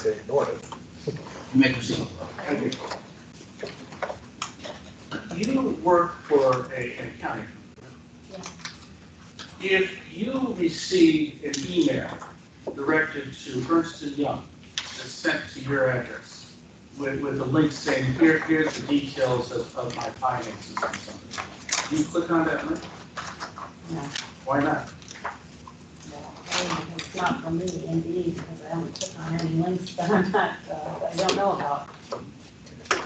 say ignored it. You may proceed. Thank you. You work for an accounting company. If you receive an email directed to Ernst & Young that's sent to your address with a link saying, here's the details of my finances or something, do you click on that link? No. Why not? It's not for me, indeed, because I don't click on any links that I'm not, I don't know about.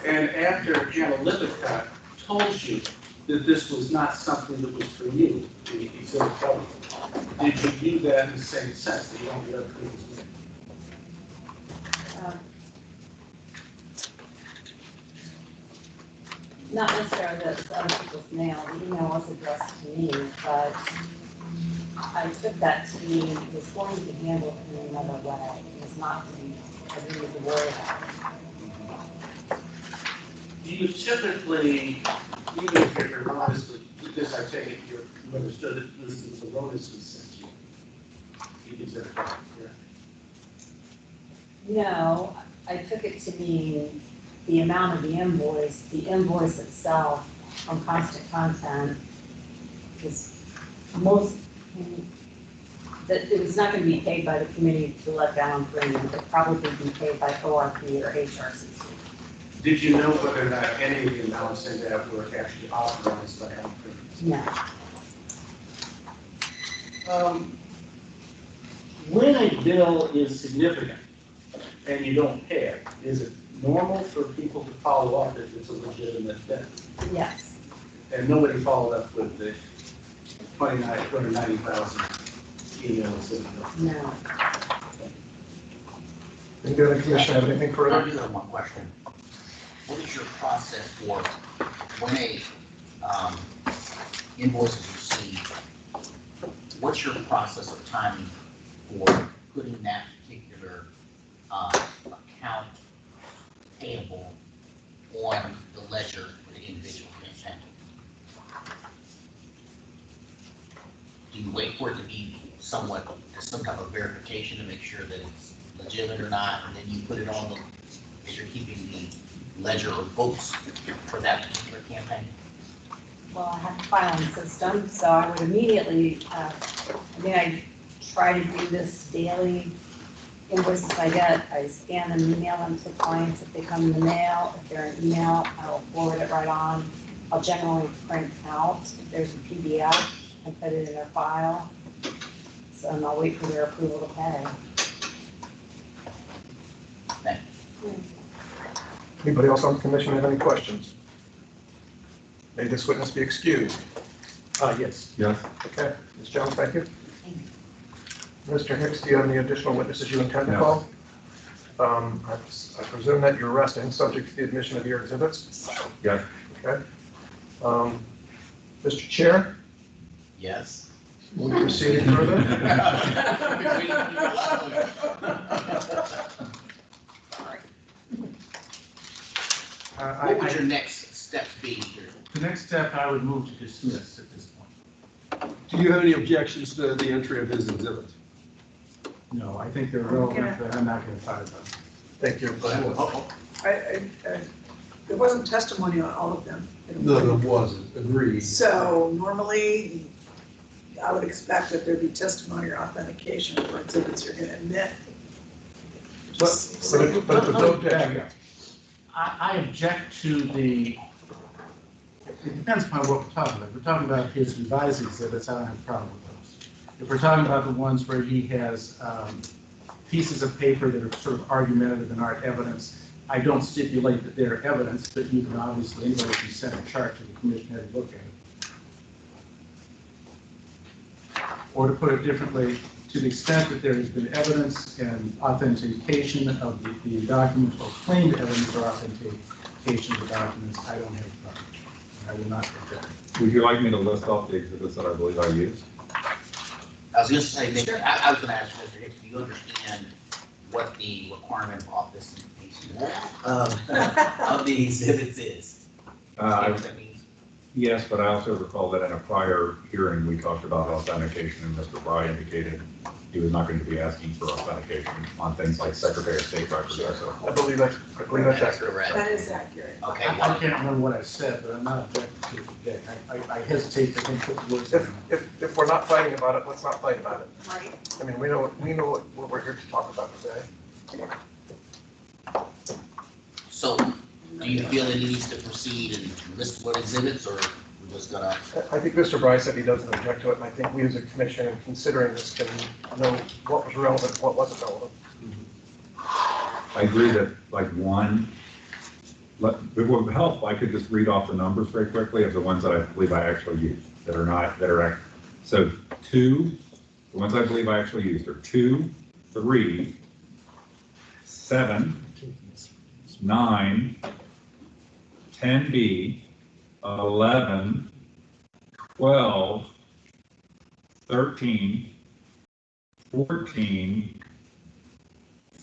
And after Anna Lippincott told you that this was not something that was for you, the exhibit government, did you view that in the same sense, that you don't get other people's money? Not necessarily that it's other people's mail, the email was addressed to me, but I took that to mean it was going to be handled in another way. It was not to be, I didn't need to worry about it. Do you typically, even if you're erroneously, because I take it you understood that this is erroneously sent to you, you consider that correct? No, I took it to mean the amount of the invoice itself on Constant Content is that it was not going to be paid by the committee to let down premium. It would probably be paid by ORP or HRCC. Did you know whether or not any of the amounts in that were actually authorized by Alan Premium? No. When a bill is significant and you don't pay it, is it normal for people to follow up if it's a legitimate debt? Yes. And nobody followed up with the 290,000 emails? No. Any other commission have anything I further? do have one question. What is your process for when a invoice is received? What's your process of timing for putting that particular account payable on the ledger for the individual consent? Do you wait for it to be some type of verification to make sure that it's legitimate or not, and then you put it on as you're keeping the ledger or books for that particular campaign? Well, I have a filing system, so I would immediately, I try to do this daily. Invoices I get, I scan them, email them to clients if they come in the mail. If they're an email, I'll forward it right on. I'll generally print out if there's a PDF and put it in their file. So and I'll wait for their approval to pay. Thank you. Anybody else on the commission have any questions? May this witness be excused? Yes. Yes. Okay, Ms. Jones, thank you. Mr. Hicks, do you have any additional witnesses you intend to No. call? I presume that you're resting, subject to the admission of your exhibits? Yes. Okay. Mr. Chair, Yes. will you proceed further? What would your next steps be here? The next step, I would move to dismiss at this point. Do you have any objections to the entry of his exhibits? No, I think they're relevant, but I'm not going to talk about them. Thank you. Go ahead. There wasn't testimony on all of them. No, there wasn't, agreed. So normally, I would expect that there'd be testimony or authentication for exhibits you're going to admit. But if the vote that I object to the, it depends upon what we're talking about. If we're talking about his revised exhibits, I don't have a problem with those. If we're talking about the ones where he has pieces of paper that are sort of argumentative and aren't evidence, I don't stipulate that they're evidence, but you can obviously, anybody can send a chart to the commissioner to look at it. Or to put it differently, to the extent that there has been evidence and authentication of the documents, or claimed evidence or authentication of the documents, I don't have a problem. I will not object. Would you like me to list off the exhibits that I believe I used? I was going to say, Nick, I was going to ask Mr. Hicks, do you understand what the requirement of office of the exhibits is? What that means? Yes, but I also recall that in a prior hearing, we talked about authentication, and Mr. Fry indicated he was not going to be asking for authentication on things like Secretary of State records or so. I believe that's That's accurate. correct. That is accurate. Okay, I well, can't remember what I said, but I'm not objecting to it today. I hesitate to think put words in. If we're not fighting about it, let's not fight about it. Right. I mean, we know what we're here to talk about today. so do you feel that he needs to proceed and list what exhibits, or we're just gonna? I think Mr. Bryce said he doesn't object to it, and I think we as a commission, in considering this, can know what was relevant, and what wasn't relevant. I agree that like one, it would help, I could just read off the numbers very quickly of the ones that I believe I actually used, so 2, the ones I believe I actually used are 2, 3, 7, 9, 10B, 11, 12, 13, 14,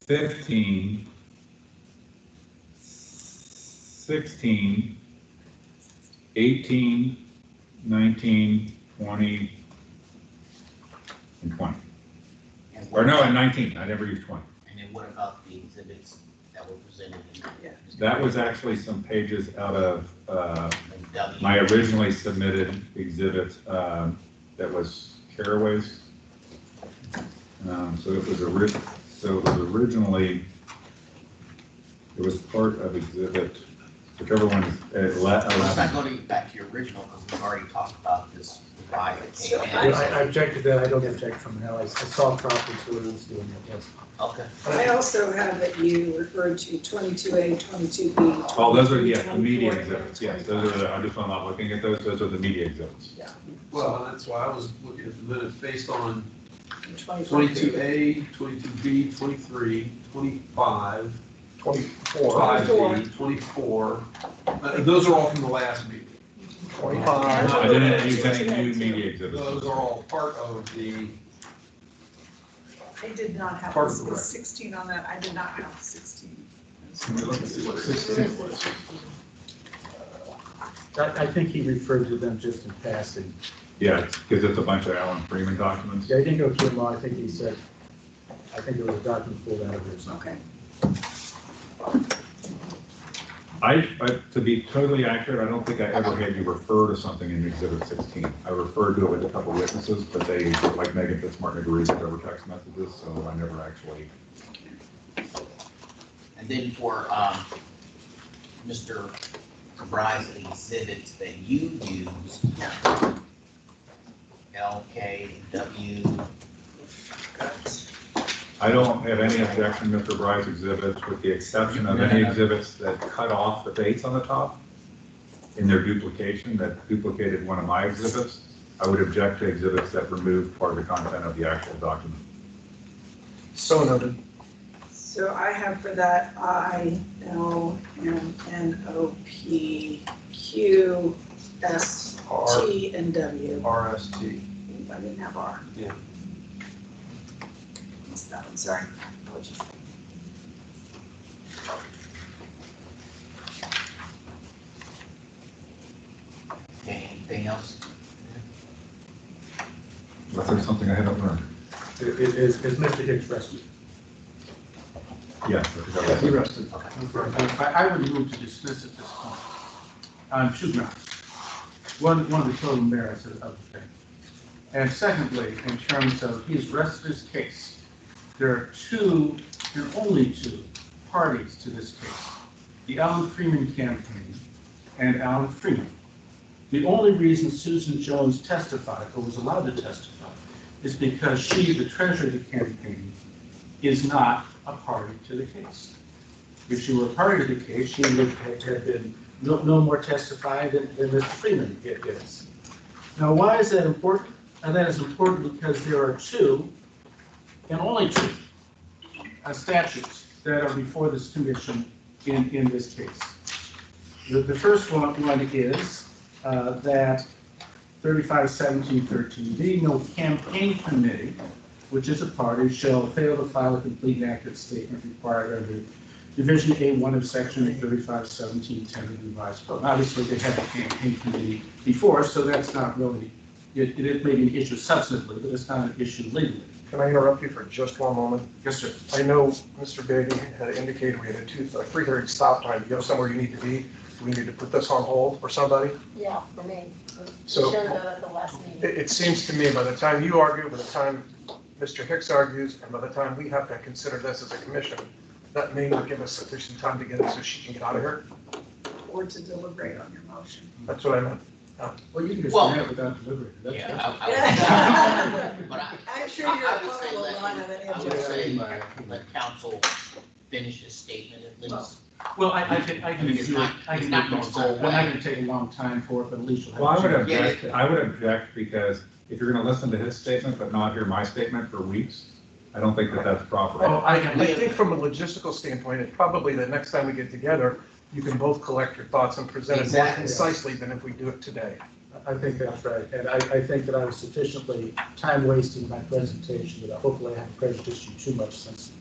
15, 16, 18, 19, 20, and 20. And Or no, and 19, I never used 20. And then what about the exhibits that were presented in? That was actually some pages out of in W? my originally submitted exhibit that was Caraway's. So it was originally, it was part of exhibit, whichever one is, Let's not go back to your original, because we've already talked about this revised that came in. I objected that, I don't object from now, I saw Crawford's rules doing it, yes. Okay. I also have that you referred to 22A, 22B. Oh, those are, yeah, the media 24, exhibits, yes, those are I'm just not looking at those are the media exhibits. Well, that's why I was looking at the minutes based on 24. 22A, 22B, 23, 25, 24, 5B, 24. Those are all from the last meeting. 25. I didn't use any new media exhibits. Those are all part of the, I did not have Part of the the record. 16 on that. I did not have 16. let me look and see what it is. I think he referred to them just in passing. Yeah, because it's a bunch of Alan Freeman documents. Yeah, he didn't go too long, I think he said, I think there was a document pulled out of there or something. Okay. To be totally accurate, I don't think I ever had you refer to something in Exhibit 16. I referred to it with a couple witnesses, but they, like Megan Fitzmartin, agreed that there were text messages, so I never actually. And then for Mr. Bryce, the exhibits that you used, L, K, W. I don't have any objection, Mr. Bryce exhibits, with the exception of any exhibits that cut off the dates on the top in their duplication, that duplicated one of my exhibits. I would object to exhibits that remove part of the content of the actual document. So noted. So I have for that I, L, M, N, O, P, Q, S, R, T, and W. RST. I didn't have R. Yeah. Missed that one, sorry. Apologies. Okay, anything else? Unless there's something I haven't learned. Is Mr. Hicks rested? Yes. Yeah, he rested. I would move to dismiss at this point, on two grounds. One of the total merits of the thing. And secondly, in terms of he's rested his case, there are two, and only two, parties to this case. The Alan Freeman campaign and Alan Freeman. The only reason Susan Jones testified, or was allowed to testify, is because she, the treasurer of the campaign, is not a party to the case. If she were a party to the case, she would have been no more testifying than Mr. Freeman is. Now, why is that important? And that is important because there are two, and only two, statutes that are before this commission in this case. The first one is that 351713B, no campaign committee, which is a party, shall fail to file a complete and accurate statement required under Division A1 of Section 351710 of the revised code. Obviously, they had a campaign committee before, so that's not really, it may be an issue substantively, but it's not an issue legally. Can I interrupt you for just one moment? Yes, sir. I know Mr. Beatty had indicated we had a 3:30 stop time. You go somewhere you need to be. Do we need to put this on hold for somebody? Yeah, for me. So- Shared that at the last meeting. It seems to me by the time you argue, by the time Mr. Hicks argues, and by the time we have to consider this as a commission, that may not give us sufficient time to get it so she can get out of here. Or to deliberate on your motion. That's what I meant. Well, you can just Well- grant without deliberating. That's- Yeah, but I'm sure I your would say opponent will not have any I would objection. say let council finish his statement at least. Well, I can It's do it, not- I it's can not do it, going so to go I'm not away. gonna take a long time for it, but at least you'll have. Well, a I would object because if you're gonna listen to his statement but not hear my statement for weeks, I don't think that that's proper. Oh, I I can, think from a logistical standpoint, it probably the next time we get together, you can both collect your thoughts and present it more Exactly. concisely than if we do it today. I think that's right, and I think that I was sufficiently time wasting in my presentation that hopefully I haven't prejudiced you too much since,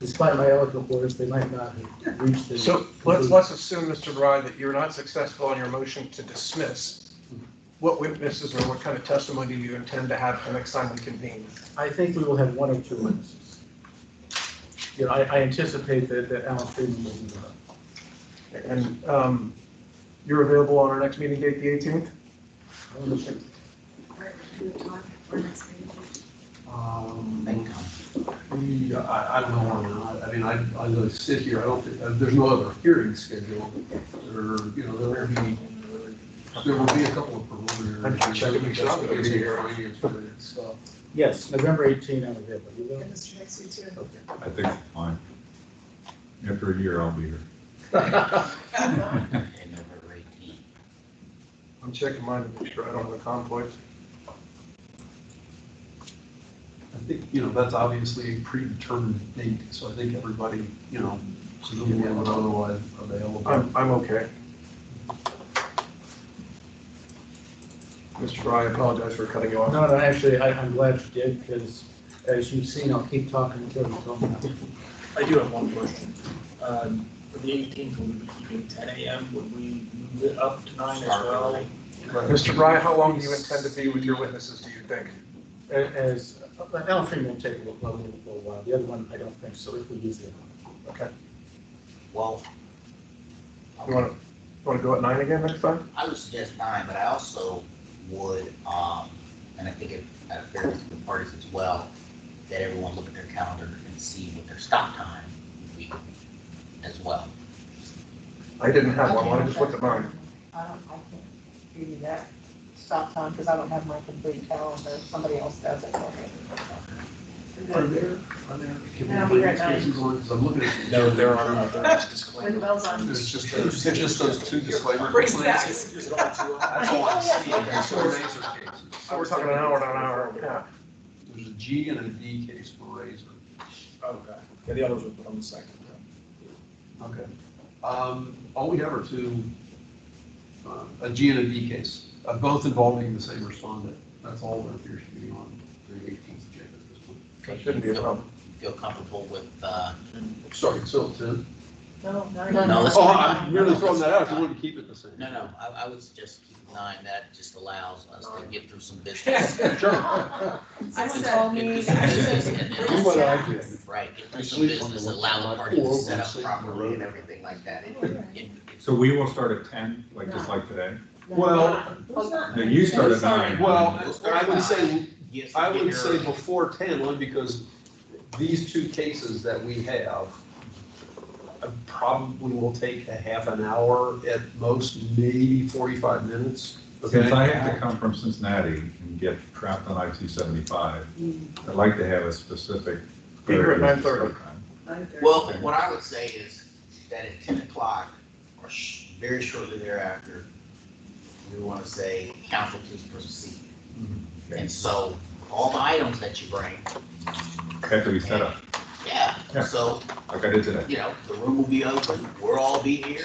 despite my eloquent words, they might not have reached the. So let's assume, Mr. Bride, that you're not successful on your motion to dismiss. What witnesses or what kind of testimony do you intend to have the next time we convene? I think we will have one or two witnesses. You know, I anticipate that Alan Freeman will be there. And you're available on our next meeting date, the 18th? All right, do the time for next meeting. Thank you. Yeah, I don't know or not. I mean, I go sit here, I don't think, there's no other hearing scheduled. There will be a couple of preliminary. I'm checking the shop, I don't see here. Finance related stuff. Yes, November 18, I'm available. You will? And Mr. Hicks, you too. Okay. I think it's fine. After a year, I'll be here. And November 18th. I'm checking mine to make sure I don't have a conflict. I think, that's obviously a predetermined date, so I think everybody, so that we have it otherwise available. I'm okay. Mr. Bride, I apologize for cutting you off. No, actually, I'm glad you did, because as you've seen, I'll keep talking until you tell me. I do have one question. For the 18th, will we be keeping 10 a.m.? Would we move it up to 9 as well? Mr. Bride, how long do you intend to be with your witnesses, do you think? As, Alan Freeman will take a little while, the other one, I don't think so, if we use the other one. Okay. Well, You want to go at 9 again next time? I would suggest 9, but I also would, and I think it fair to the parties as well, that everyone look at their calendar and see what their stop time would be as well. I didn't have one, I just looked at mine. I can't give you that stop time because I don't have my complete calendar. Somebody else does it for me. Are there, And I'll be right back. Because I'm looking at. No, there are not. When the bell's on. It's just those two disclaimers. Brings back. That's all I see. There's two razor cases. So we're talking an hour and an hour and a half. There's a G and a D case for razor. Okay. Yeah, the others were put on the second. Okay. All we have are two, a G and a D case, both involving the same respondent. That's all that appears to be on the 18th agenda at this point. That shouldn't be a problem. Feel comfortable with, Sorry, still 10? No, No, let's- Oh, I'm really throwing that out if you want to keep it the same. no, I would suggest keep 9, that just allows us to get through some business. Sure. I Get told me. through some business and then Do what I did. right, get through some business, allow the parties to set up properly and everything like that. So we will start at 10, just like today? Well, No, you start at 9. well, I would say, Yes, I would get say your- before 10, only because these two cases that we have probably will take a half an hour at most, maybe 45 minutes. Since I have to come from Cincinnati and get trapped on I-275, I'd like to have a specific. Be here at 9:30. start time. Well, what I would say is that at 10 o'clock, or very shortly thereafter, we want to say, council, please proceed. And so, all the items that you bring, After we set up, yeah, Yeah. so, like I did today. the room will be open, we'll all be here,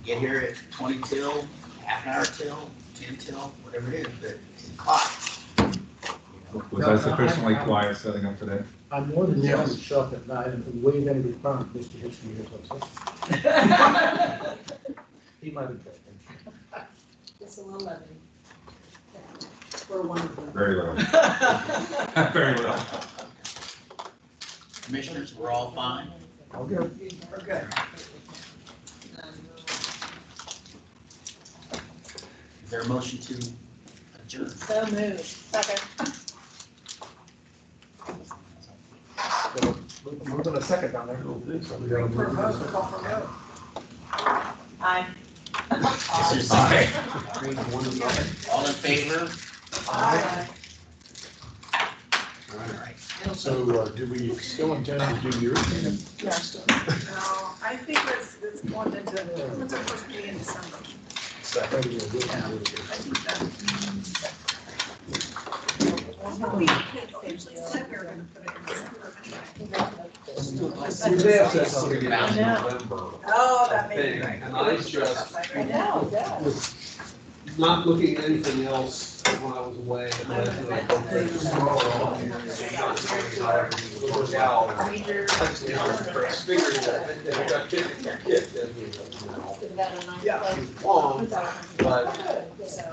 get here at 20 till, half an hour till, 10 till, whatever it is, but 10 o'clock. Was I sufficiently quiet setting up today? I'm more than willing to show up at 9 and waive any requirement, Mr. Hicks, from your hotel. He might object. It's a little levy. For one of them. Very little. Very little. Commissioners, we're all fine? All good. We're good. Is there a motion to adjourn? So moved. Second. Moving a second down I there. don't think so. We got a For a move. vote, call for a vote. Aye. Is there Aye. One to nothing. all in favor? Aye. All right. All right. So, do we still intend to do yours? No, I think it's going into, what's our first meeting in December? I think that. We actually said we were gonna put it in December anyway. We may have said something I about know. November. Oh, that I may think, be right. and I just, I know, yeah. was not looking at anything else when I was away. and I was like, okay, this is all wrong. Work out. I just figured that if I got kicked, I got kicked, then, you know, Yeah. long, but So.